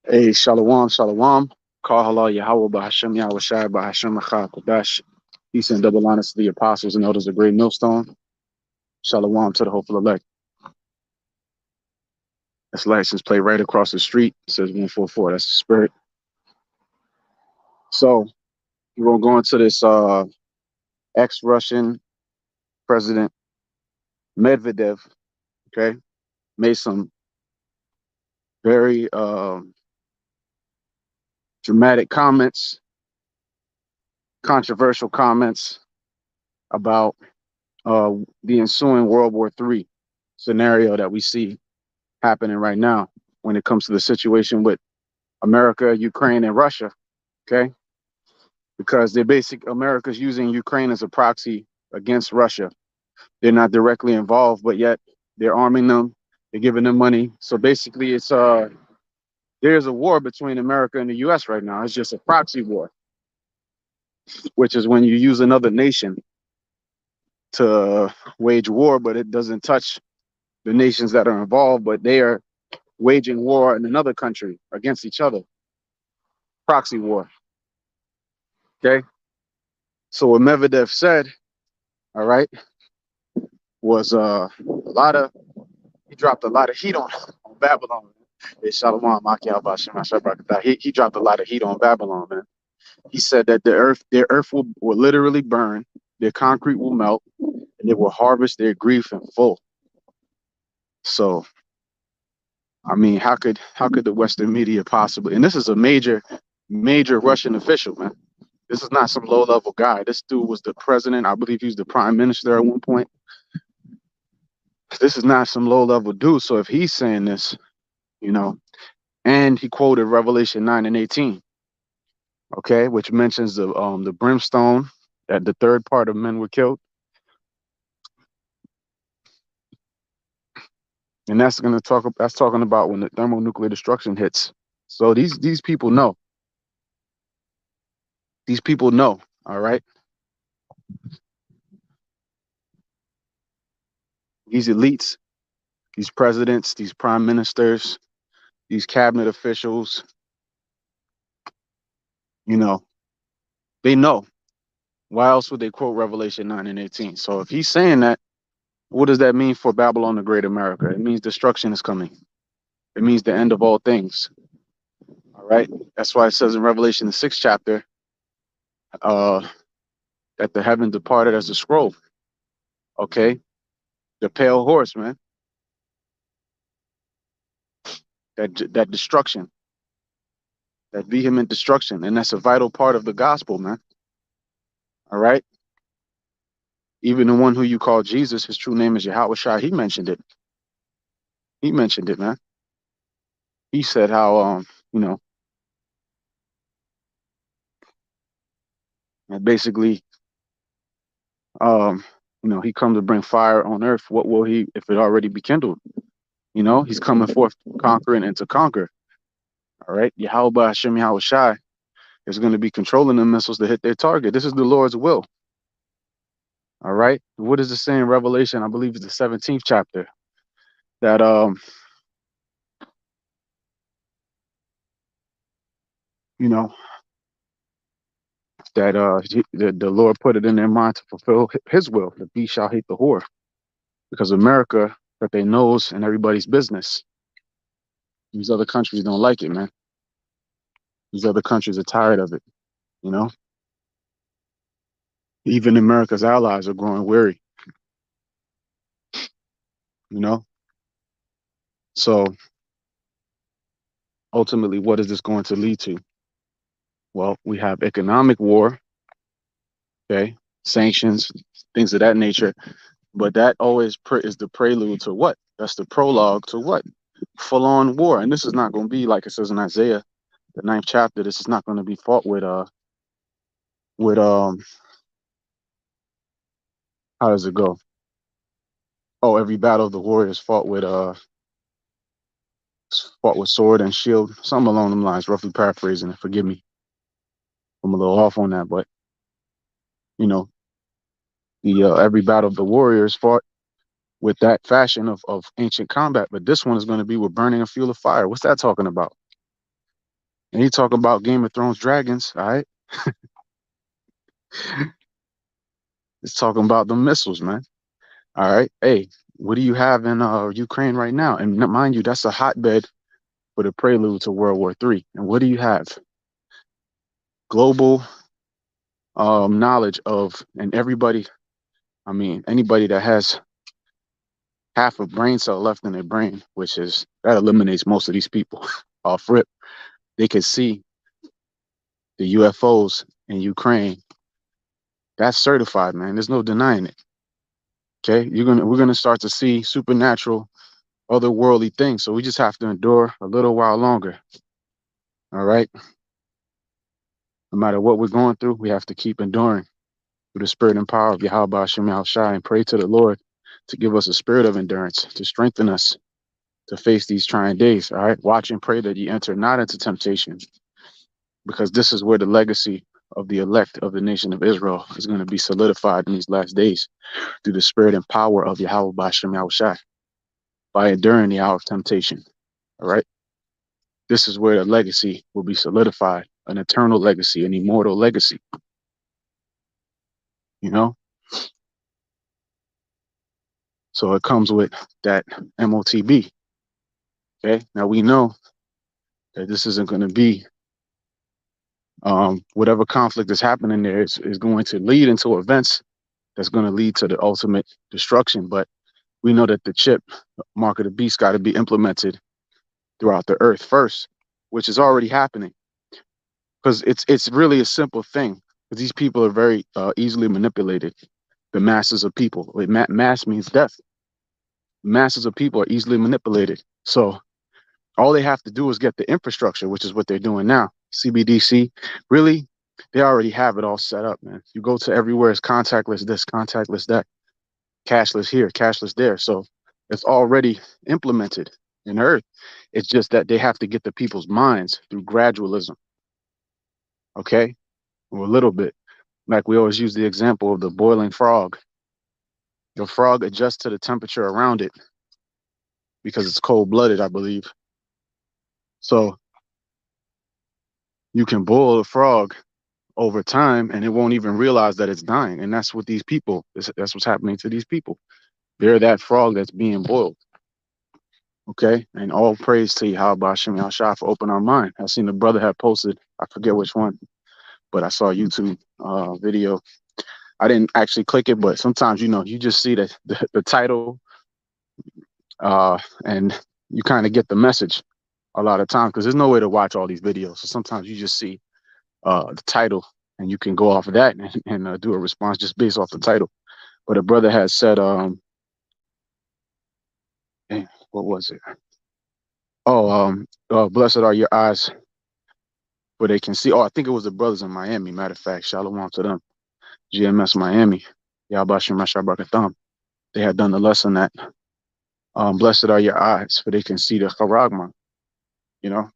Hey, Shalom, Shalom. Call halal Yahweh Bahashem Yahweh Shai Bahashem Achah Kodash. Peace and double honors to the apostles and elders of Great Millstone. Shalom to the hopeful elect. That's license plate right across the street. It says 144. That's the spirit. So we're gonna go into this ex-Russian president Medvedev, okay, made some very dramatic comments, controversial comments about the ensuing World War III scenario that we see happening right now when it comes to the situation with America, Ukraine, and Russia. Okay, because America's using Ukraine as a proxy against Russia. They're not directly involved, but yet they're arming them. They're giving them money. So basically, it's there's a war between America and the U.S. right now. It's just a proxy war, which is when you use another nation to wage war, but it doesn't touch the nations that are involved, but they are waging war in another country against each other. Proxy war. Okay. So what Medvedev said, all right, was a lot of he dropped a lot of heat on Babylon. He dropped a lot of heat on Babylon, man. He said that their earth will literally burn, their concrete will melt, and they will harvest their grief in full. So, I mean, how could the Western media possibly? And this is a major Russian official, man. This is not some low level guy. This dude was the president. I believe he was the prime minister at one point. This is not some low level dude. So if he's saying this, you know, and he quoted Revelation 9:18, okay, which mentions the brimstone that the third part of men were killed, and that's talking about when the thermonuclear destruction hits. So these people know. These people know. All right, these elites, these presidents, these prime ministers, these cabinet officials, you know, they know. Why else would they quote Revelation 9:18? So if he's saying that, what does that mean for Babylon the Great America? It means destruction is coming. It means the end of all things. All right. That's why it says in Revelation the 6th chapter, uh, that the heaven departed as a scroll. Okay. The pale horse, man. That destruction, that vehement destruction. And that's a vital part of the gospel, man. All right. Even the one who you call Jesus, his true name is Yahweh Shai, he mentioned it. He mentioned it, man. He said how you know, and basically he comes to bring fire on earth. What will he if it already be kindled? He's coming forth conquering and to conquer. All right. Yahweh Hashem Yahweh Shai is going to be controlling the missiles to hit their target. This is the Lord's will. All right. What does it say in Revelation? I believe it's the 17th chapter. That you know, that the Lord put it in their mind to fulfill his will. The beast shall hate the whore. Because America, that they knows and everybody's business. These other countries don't like it, man. These other countries are tired of it, you know. Even America's allies are growing weary, you know. So ultimately, what is this going to lead to? Well, we have economic war, okay, sanctions, things of that nature. But that always is the prelude to what? That's the prologue to what? Full-on war. And this is not going to be like it says in Isaiah, the 9th chapter. This is not going to be fought with how does it go? Oh, every battle of the warriors fought with sword and shield, something along them lines, roughly paraphrasing it. Forgive me, I'm a little off on that, but you know, the every battle of the warriors fought with that fashion of ancient combat. But this one is going to be with burning a field of fire. What's that talking about? And you talk about Game of Thrones dragons, all right? It's talking about the missiles, man. All right. Hey, what do you have in Ukraine right now? And mind you, that's a hotbed for the prelude to World War III. And what do you have? Global knowledge of, and everybody, I mean, anybody that has half a brain cell left in their brain, which is that eliminates most of these people off rip. They can see the UFOs in Ukraine. That's certified, man. There's no denying it. Okay, we're gonna start to see supernatural, otherworldly things. So we just have to endure a little while longer. All right. No matter what we're going through, we have to keep enduring through the spirit and power of Yahweh Hashem Shai, and pray to the Lord to give us a spirit of endurance, to strengthen us to face these trying days. All right. Watch and pray that ye enter not into temptation, because this is where the legacy of the elect of the nation of Israel is going to be solidified in these last days through the spirit and power of Yahweh Hashem Shai, by enduring the hour of temptation. All right. This is where the legacy will be solidified, an eternal legacy, an immortal legacy. You know? So it comes with that MOTB. Okay. Now we know that this isn't going to be whatever conflict is happening there is going to lead into events that's going to lead to the ultimate destruction. But we know that the chip, mark of the beast, got to be implemented throughout the earth first, which is already happening. Because it's really a simple thing. Because these people are very easily manipulated. The masses of people. Mass means death. Masses of people are easily manipulated. So all they have to do is get the infrastructure, which is what they're doing now. CBDC, really, they already have it all set up, man. You go to everywhere, it's contactless this, contactless that, cashless here, cashless there. So it's already implemented in Earth. It's just that they have to get the people's minds through gradualism. Okay? Or a little bit. Like we always use the example of the boiling frog. The frog adjusts to the temperature around it because it's cold-blooded, I believe. So you can boil a frog over time and it won't even realize that it's dying. And that's what these people, that's what's happening to these people. They're that frog that's being boiled. Okay. And all praise to Yahweh Hashem Yahshua for opening our mind. I seen the brother had posted, I forget which one, but I saw a YouTube video. I didn't actually click it, but sometimes, you know, you just see the title and you kind of get the message a lot of times, because there's no way to watch all these videos. So sometimes you just see the title and you can go off of that and do a response just based off the title. But a brother has said, what was it? Oh, blessed are your eyes where they can see. Oh, I think it was the brothers in Miami. Matter of fact, shalom to them. GMS Miami. Yabashim Rashabakatham. They had done the lesson that blessed are your eyes for they can see the charagma, you know,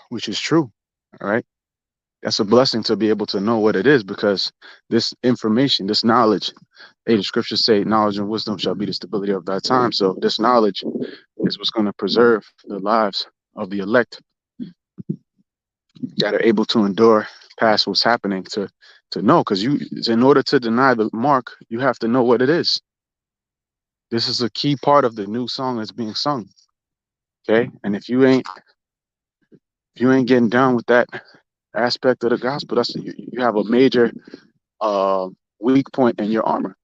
which is true. All right. That's a blessing to be able to know what it is, because this information, this knowledge, hey, the scriptures say knowledge and wisdom shall be the stability of thy time. So this knowledge is what's going to preserve the lives of the elect that are able to endure past what's happening, to know, because in order to deny the mark, you have to know what it is. This is a key part of the new song that's being sung. Okay. And if you ain't getting down with that aspect of the gospel, that's you have a major weak point in your armor.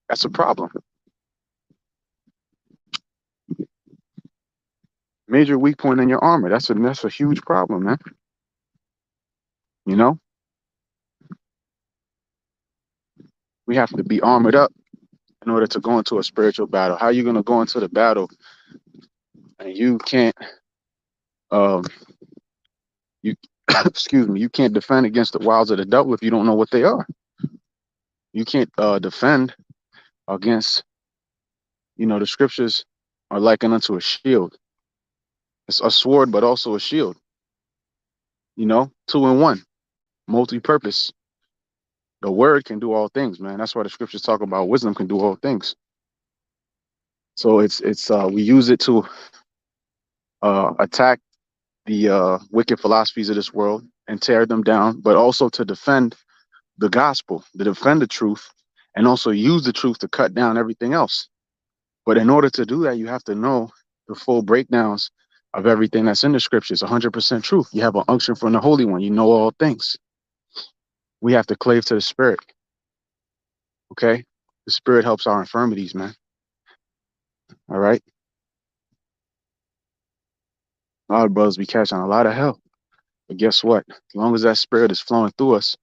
That's a problem. Major weak point in your armor. That's a huge problem, man. You know, we have to be armored up in order to go into a spiritual battle. How are you going to go into the battle and you can't, you excuse me, you can't defend against the wiles of the devil if you don't know what they are. You can't defend against, you know, the scriptures are likened unto a shield. It's a sword, but also a shield. You know, 2 in 1, multi-purpose. The word can do all things, man. That's why the scriptures talk about wisdom can do all things. So it's we use it to attack the wicked philosophies of this world and tear them down, but also to defend the gospel, to defend the truth, and also use the truth to cut down everything else. But in order to do that, you have to know the full breakdowns of everything that's in the scriptures, 100% truth. You have an unction from the Holy One. You know all things. We have to clave to the Spirit. Okay? The Spirit helps our infirmities, man. All right? Our brothers be catching a lot of hell. But guess what? As long as that Spirit is flowing through us,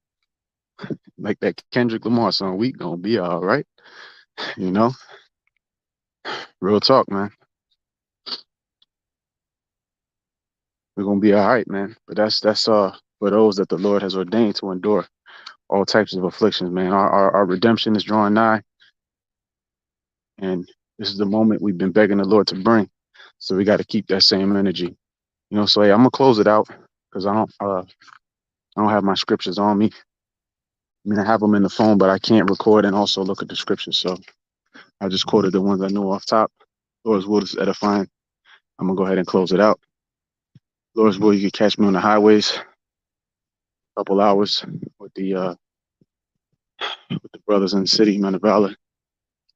like that Kendrick Lamar song, we gonna be all right. You know? Real talk, man. We're gonna be all right, man. But that's for those that the Lord has ordained to endure all types of afflictions, man. Our redemption is drawing nigh, and this is the moment we've been begging the Lord to bring. So we got to keep that same energy, you know. So hey, I'm gonna close it out because I don't have my scriptures on me. I mean, I have them in the phone, but I can't record and also look at the scriptures. So I just quoted the ones I knew off top. Lord's will is edifying. I'm gonna go ahead and close it out. Lord's will, you can catch me on the highways, a couple hours with the brothers in the city, man of valor.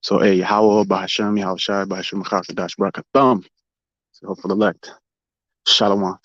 So hey, Howell Bahasham, Yahushai, Bahasham Chakadash Brakathum. So for the elect. Shalom.